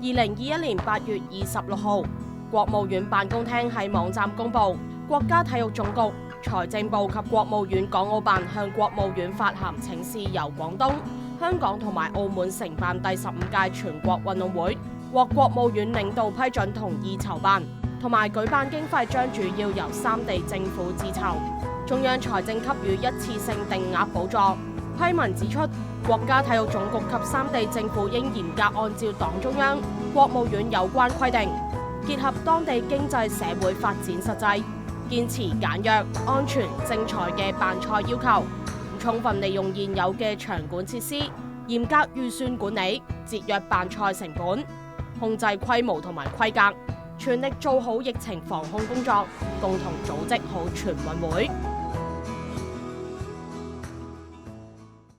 2021年8月26號，國務院辦公廳喺網站公布，國家體育總局、財政部及國務院港澳辦向國務院發函請示，由廣東、香港同埋澳門承辦第15屆全國運動會，獲國務院領導批准同意籌辦，同埋舉辦經費將主要由3地政府自籌，中央財政給予一次性定額補助。批文指出，國家體育總局及3地政府應嚴格按照黨中央、國務院有關規定，結合當地經濟社會發展實際，堅持簡約、安全、精彩嘅辦賽要求，充分利用現有嘅場館設施，嚴格預算管理，節約辦賽成本，控制規模同埋規格，全力做好疫情防控工作，共同組織好全運會。